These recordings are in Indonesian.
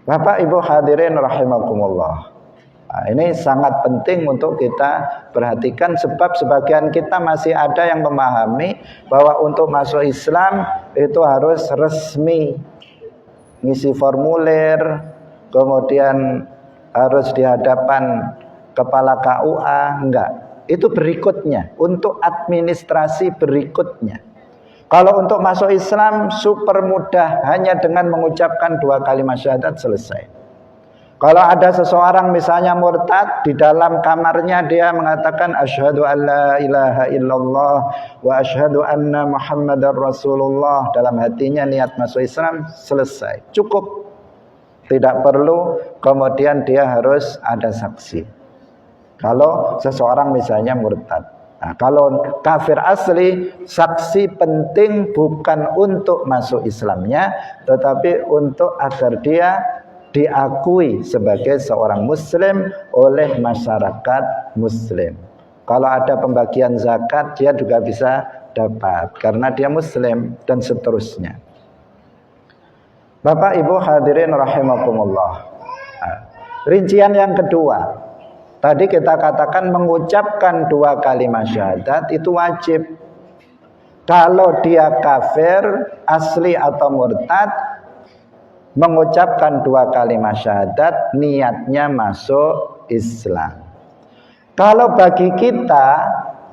Bapak Ibu hadirin rahimakumullah. Nah, ini sangat penting untuk kita perhatikan sebab sebagian kita masih ada yang memahami bahwa untuk masuk Islam itu harus resmi, ngisi formulir, kemudian harus di hadapan kepala KUA. Enggak, itu berikutnya, untuk administrasi berikutnya. Kalau untuk masuk Islam super mudah, hanya dengan mengucapkan 2 kalimat syahadat selesai. Kalau ada seseorang misalnya murtad, di dalam kamarnya dia mengatakan asyhadu alla ilaha illallah wa asyhadu anna muhammadar rasulullah, dalam hatinya niat masuk Islam, selesai, cukup. Tidak perlu kemudian dia harus ada saksi. Kalau seseorang misalnya murtad. Nah, kalau kafir asli, saksi penting bukan untuk masuk Islamnya, tetapi untuk agar dia diakui sebagai seorang muslim oleh masyarakat muslim. Kalau ada pembagian zakat, dia juga bisa dapat karena dia muslim, dan seterusnya. Bapak Ibu hadirin rahimakumullah. Nah, rincian yang kedua, tadi kita katakan mengucapkan 2 kalimat syahadat itu wajib. Kalau dia kafir asli atau murtad, mengucapkan 2 kalimat syahadat, niatnya masuk Islam. Kalau bagi kita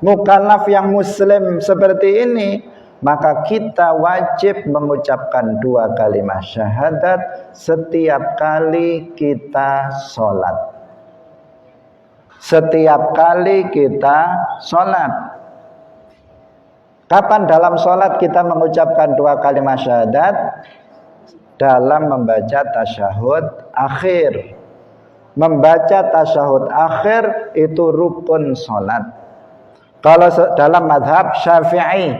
mukallaf yang muslim seperti ini, maka kita wajib mengucapkan 2 kalimat syahadat setiap kali kita sholat. Setiap kali kita sholat. Kapan dalam sholat kita mengucapkan 2 kalimat syahadat? Dalam membaca tasyahud akhir. Membaca tasyahud akhir itu rukun sholat. Kalau dalam mazhab Syafi'i,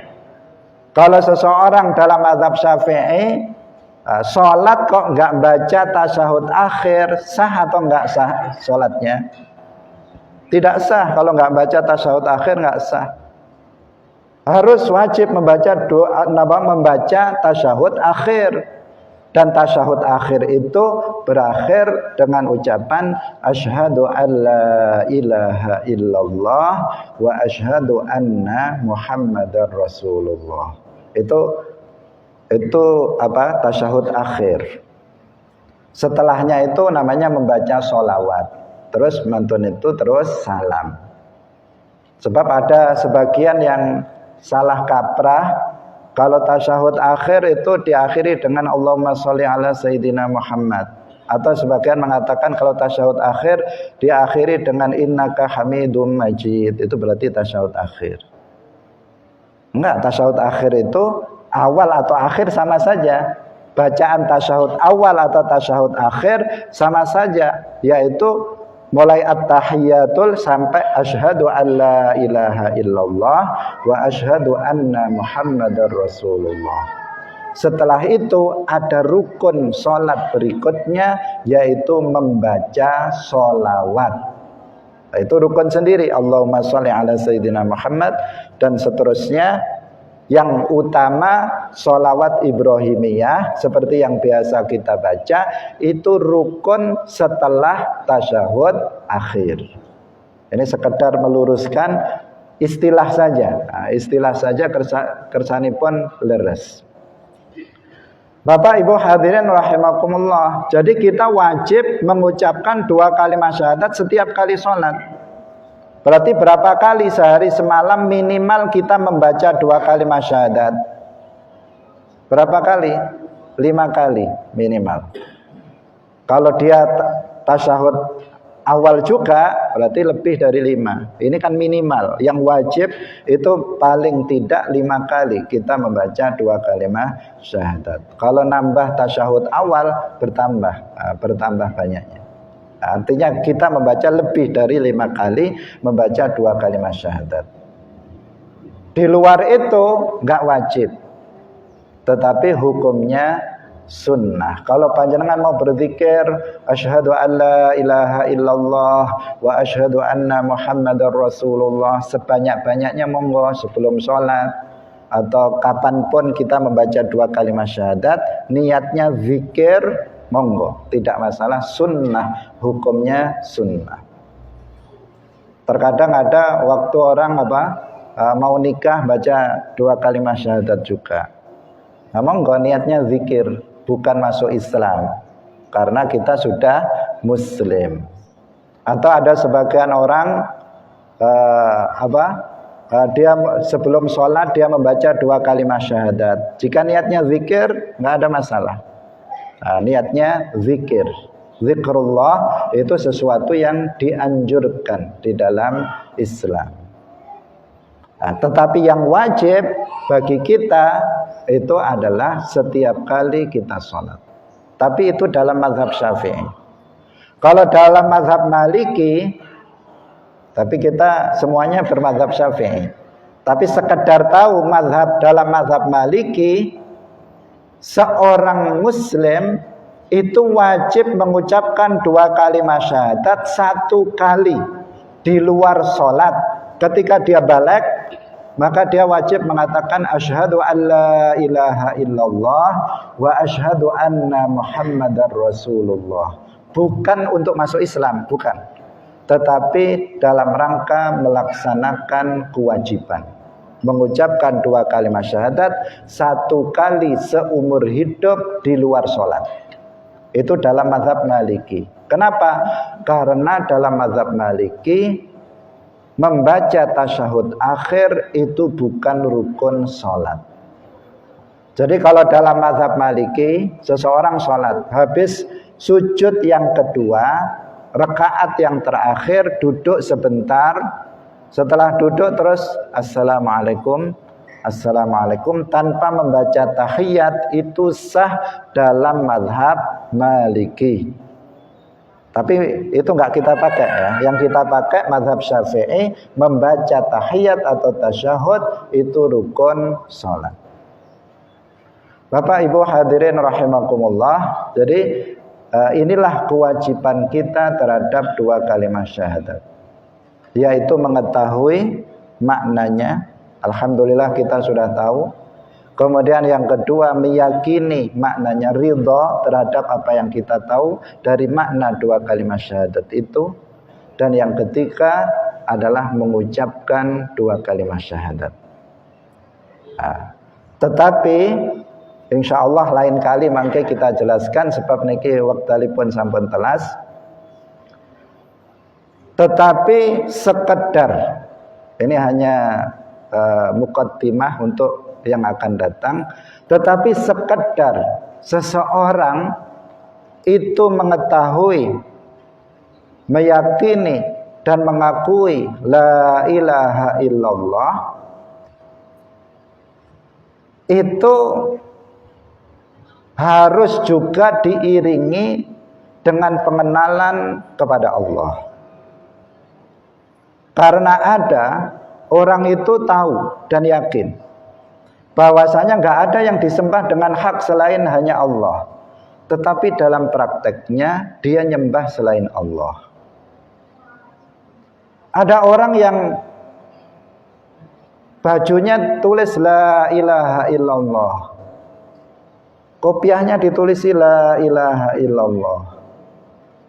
kalau seseorang dalam mazhab Syafi'i sholat kok nggak baca tasyahud akhir, sah atau nggak sah sholatnya? Tidak sah. Kalau nggak baca tasyahud akhir nggak sah. Harus wajib membaca tasyahud akhir. Dan tasyahud akhir itu berakhir dengan ucapan asyhadu alla ilaha illallah wa asyhadu anna muhammadar rasulullah. Itu apa? Tasyahud akhir. Setelahnya itu namanya membaca sholawat. Terus mantun itu terus salam. Sebab ada sebagian yang salah kaprah. Kalau tasyahud akhir itu diakhiri dengan Allahumma sholli ala sayyidina Muhammad. Atau sebagian mengatakan kalau tasyahud akhir diakhiri dengan innaka hamidum majid. Itu berarti tasyahud akhir. Enggak, tasyahud akhir itu awal atau akhir sama saja. Bacaan tasyahud awal atau tasyahud akhir sama saja, yaitu mulai at-tahiyatul sampai asyhadu alla ilaha illallah wa asyhadu anna muhammadar rasulullah. Setelah itu ada rukun sholat berikutnya, yaitu membaca sholawat. Itu rukun sendiri, Allahumma sholli ala sayyidina Muhammad dan seterusnya. Yang utama sholawat Ibrahimiyah seperti yang biasa kita baca, itu rukun setelah tasyahud akhir. Ini sekedar meluruskan istilah saja. Nah, istilah saja kersanipun leres. Bapak Ibu hadirin rahimakumullah. Jadi kita wajib mengucapkan 2 kalimat syahadat setiap kali sholat. Berarti berapa kali sehari semalam minimal kita membaca 2 kalimat syahadat? Berapa kali? 5 kali minimal. Kalau dia tasyahud awal juga berarti lebih dari 5. Ini kan minimal. Yang wajib itu paling tidak 5 kali kita membaca 2 kalimat syahadat. Kalau nambah tasyahud awal bertambah banyaknya. Artinya kita membaca lebih dari 5 kali membaca 2 kalimat syahadat. Di luar itu nggak wajib, tetapi hukumnya sunnah. Kalau panjenengan mau berzikir asyhadu alla ilaha illallah wa asyhadu anna muhammadar rasulullah, sebanyak-banyaknya monggo sebelum sholat atau kapanpun kita membaca 2 kalimat syahadat, niatnya zikir monggo, tidak masalah, sunnah, hukumnya sunnah. Terkadang ada waktu orang mau nikah baca 2 kalimat syahadat juga. Nah, monggo, niatnya zikir, bukan masuk Islam, karena kita sudah muslim. Atau ada sebagian orang dia sebelum sholat dia membaca 2 kalimat syahadat. Jika niatnya zikir, nggak ada masalah. Nah, niatnya zikir, zikrullah itu sesuatu yang dianjurkan di dalam Islam. Nah, tetapi yang wajib bagi kita itu adalah setiap kali kita sholat. Tapi itu dalam mazhab Syafi'i. Kalau dalam mazhab Maliki, tapi kita semuanya bermazhab Syafi'i. Tapi sekedar tahu dalam mazhab Maliki, seorang muslim itu wajib mengucapkan 2 kalimat syahadat 1 kali di luar sholat. Ketika dia balik, maka dia wajib mengatakan asyhadu alla ilaha illallah wa asyhadu anna muhammadar rasulullah. Bukan untuk masuk Islam, bukan, tetapi dalam rangka melaksanakan kewajiban, mengucapkan 2 kalimat syahadat 1 kali seumur hidup di luar sholat. Itu dalam mazhab Maliki. Kenapa? Karena dalam mazhab Maliki membaca tasyahud akhir itu bukan rukun sholat. Jadi kalau dalam mazhab Maliki, seseorang sholat habis sujud yang kedua, rakaat yang terakhir, duduk sebentar. Setelah duduk terus assalamualaikum, assalamualaikum, tanpa membaca tahiyat, itu sah dalam mazhab Maliki. Tapi itu enggak kita pakai ya. Yang kita pakai mazhab Syafi'i, membaca tahiyat atau tasyahud itu rukun salat. Bapak Ibu hadirin rahimakumullah. Jadi inilah kewajiban kita terhadap 2 kalimat syahadat, yaitu mengetahui maknanya. Alhamdulillah kita sudah tahu. Kemudian yang kedua, meyakini maknanya, ridha terhadap apa yang kita tahu dari makna 2 kalimat syahadat itu. Dan yang ketiga adalah mengucapkan 2 kalimat syahadat. Tetapi insyaallah lain kali mangke kita jelaskan, sebab niki wektalipun sampun telas. Tetapi sekedar, ini hanya muqaddimah untuk yang akan datang, tetapi sekedar seseorang itu mengetahui, meyakini dan mengakui la ilaha illallah, itu harus juga diiringi dengan pengenalan kepada Allah. Karena ada orang itu tahu dan yakin bahwasanya nggak ada yang disembah dengan hak selain hanya Allah, tetapi dalam prakteknya dia nyembah selain Allah. Ada orang yang bajunya tulis la ilaha illallah, kopiahnya ditulisi la ilaha illallah,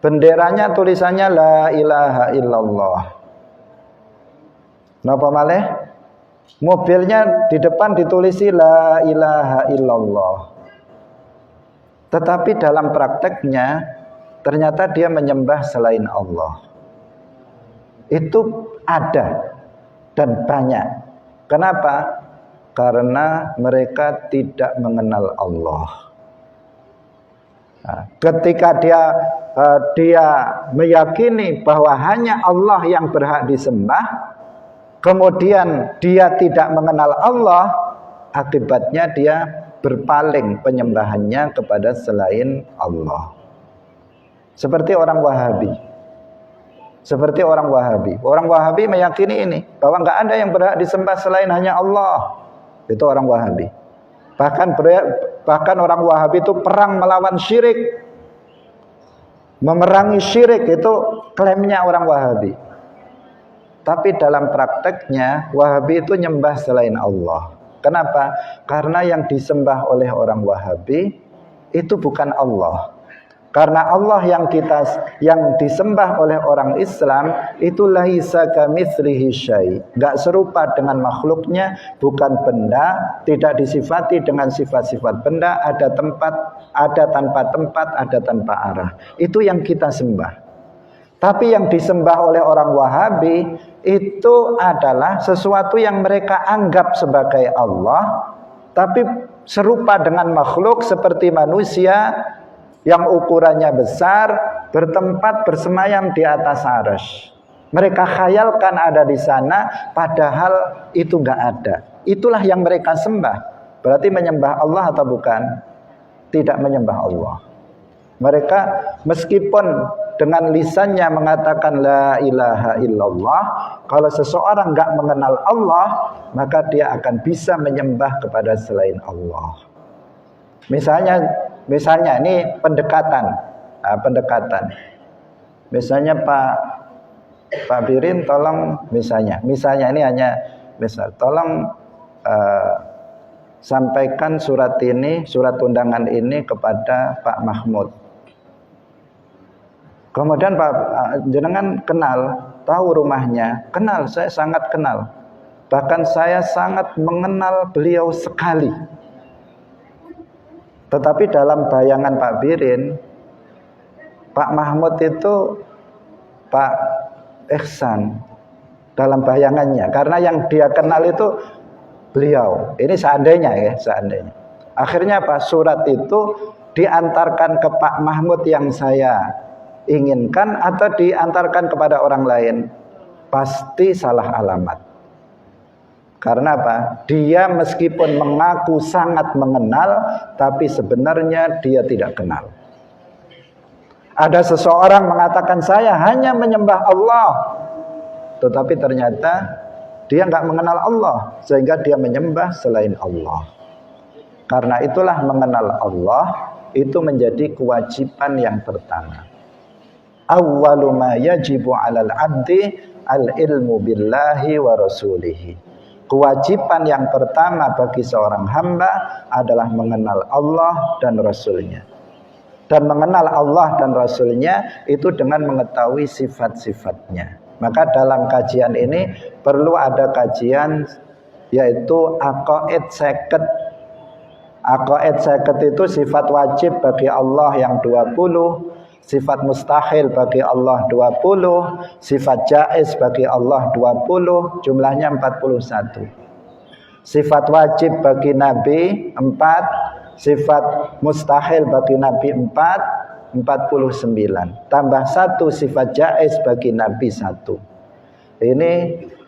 benderanya tulisannya la ilaha illallah. Napa malih? Mobilnya di depan ditulisi la ilaha illallah. Tetapi dalam prakteknya ternyata dia menyembah selain Allah. Itu ada dan banyak. Kenapa? Karena mereka tidak mengenal Allah. Nah, ketika dia meyakini bahwa hanya Allah yang berhak disembah, kemudian dia tidak mengenal Allah, akibatnya dia berpaling penyembahannya kepada selain Allah. Seperti orang Wahabi. Seperti orang Wahabi. Orang Wahabi meyakini ini, bahwa nggak ada yang berhak disembah selain hanya Allah. Itu orang Wahabi. Bahkan orang Wahabi itu perang melawan syirik. Memerangi syirik, itu klaimnya orang Wahabi. Tapi dalam prakteknya Wahabi itu nyembah selain Allah. Kenapa? Karena yang disembah oleh orang Wahabi itu bukan Allah, Karena Allah yang disembah oleh orang Islam itu laisa kamitslihi syai', enggak serupa dengan makhluknya, bukan benda, tidak disifati dengan sifat-sifat benda, ada tempat, ada tanpa tempat, ada tanpa arah. Itu yang kita sembah. Tapi yang disembah oleh orang Wahabi itu adalah sesuatu yang mereka anggap sebagai Allah, tapi serupa dengan makhluk seperti manusia yang ukurannya besar, bertempat bersemayam di atas arsy. Mereka khayalkan ada di sana, padahal itu enggak ada. Itulah yang mereka sembah. Berarti menyembah Allah atau bukan? Tidak menyembah Allah. Mereka meskipun dengan lisannya mengatakan la ilaha illallah, kalau seseorang enggak mengenal Allah, maka dia akan bisa menyembah kepada selain Allah. Misalnya ini pendekatan. Misalnya Pak Birin tolong misalnya ini hanya misal, tolong sampaikan surat undangan ini kepada Pak Mahmud. Kemudian Pak jenengan kenal, tahu rumahnya, kenal, saya sangat kenal. Bahkan saya sangat mengenal beliau sekali. Tetapi dalam bayangan Pak Birin, Pak Mahmud itu Pak Ihsan dalam bayangannya, karena yang dia kenal itu beliau. Ini seandainya. Akhirnya apa? Surat itu diantarkan ke Pak Mahmud yang saya inginkan atau diantarkan kepada orang lain, pasti salah alamat. Karena apa? Dia meskipun mengaku sangat mengenal, tapi sebenarnya dia tidak kenal. Ada seseorang mengatakan saya hanya menyembah Allah, tetapi ternyata dia nggak mengenal Allah, sehingga dia menyembah selain Allah. Karena itulah mengenal Allah itu menjadi kewajiban yang pertama. Awwalu ma yajibu 'alal 'abdi al-ilmu billahi wa rasulihi. Kewajiban yang pertama bagi seorang hamba adalah mengenal Allah dan Rasulnya. Dan mengenal Allah dan Rasulnya itu dengan mengetahui sifat-sifatnya. Maka dalam kajian ini perlu ada kajian yaitu aqaid 50. Aqaid 50 itu sifat wajib bagi Allah yang 20, sifat mustahil bagi Allah 20, sifat jaiz bagi Allah 20, jumlahnya 41. Sifat wajib bagi Nabi 4, sifat mustahil bagi Nabi 4, 49. Tambah 1 sifat jaiz bagi Nabi 1. Ini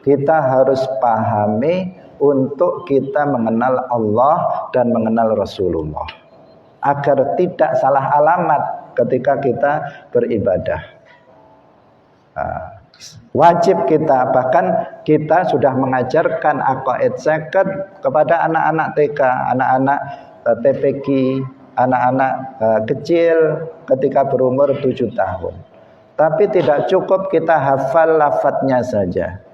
kita harus pahami untuk kita mengenal Allah dan mengenal Rasulullah, agar tidak salah alamat ketika kita beribadah. Wajib kita, bahkan kita sudah mengajarkan aqaid 50 kepada anak-anak TK, anak-anak TPQ, anak-anak kecil ketika berumur 7 tahun. Tapi tidak cukup kita hafal lafadznya saja.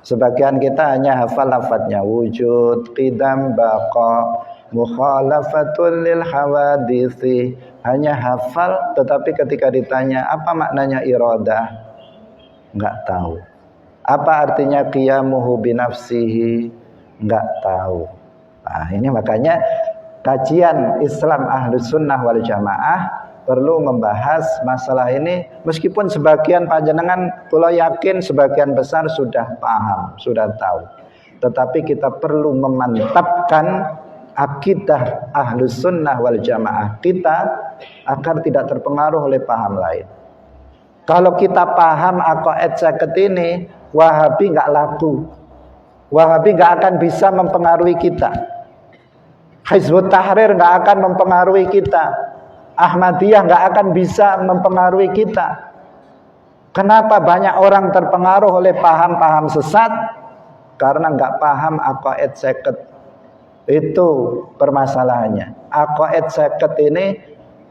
Sebagian kita hanya hafal lafadznya, wujud, qidam, baqa, mukhalafatul lil hawadisi, hanya hafal, tetapi ketika ditanya apa maknanya iradah, enggak tahu. Apa artinya qiyamuhu binafsihi, enggak tahu. Nah, ini makanya kajian Islam Ahlus Sunnah wal Jamaah perlu membahas masalah ini. Meskipun sebagian panjenengan, kula yakin sebagian besar sudah paham, sudah tahu, tetapi kita perlu memantapkan akidah Ahlus Sunnah wal Jamaah kita agar tidak terpengaruh oleh paham lain. Kalau kita paham aqaid 50 ini, Wahabi nggak laku, Wahabi nggak akan bisa mempengaruhi kita, Hizbut Tahrir nggak akan mempengaruhi kita, Ahmadiyah nggak akan bisa mempengaruhi kita. Kenapa banyak orang terpengaruh oleh paham-paham sesat? Karena nggak paham aqaid 50. Itu permasalahannya. Aqaid 50 ini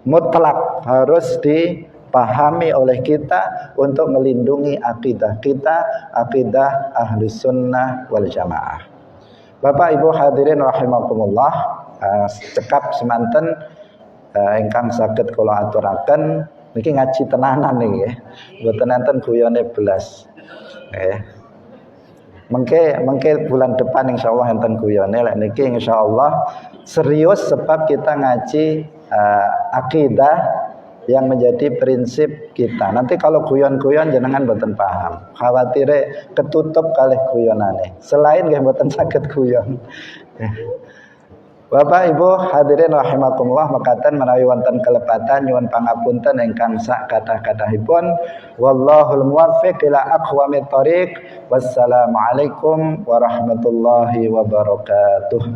mutlak harus dipahami oleh kita untuk melindungi akidah kita, akidah Ahlus Sunnah wal Jamaah. Bapak Ibu hadirin rahimakumullah, cekap semanten ingkang saged kula aturaken niki ngaji tenanan niki nggih. Mboten enten guyone belas. Nggih. Mengke bulan depan insyaallah enten guyone lek niki insyaallah serius sebab kita ngaji akidah yang menjadi prinsip kita. Nanti kalau guyon-guyon jenengan mboten paham. Khawatire ketutup kalih guyonane. Selain nggih mboten saged guyon. Bapak Ibu hadirin rahimakumullah, mekaten menawi wonten kelepatan nyuwun pangapunten ingkang sak kathah-kathahipun. Wallahul muwaffiq ila aqwamit thoriq. Wassalamualaikum warahmatullahi wabarakatuh.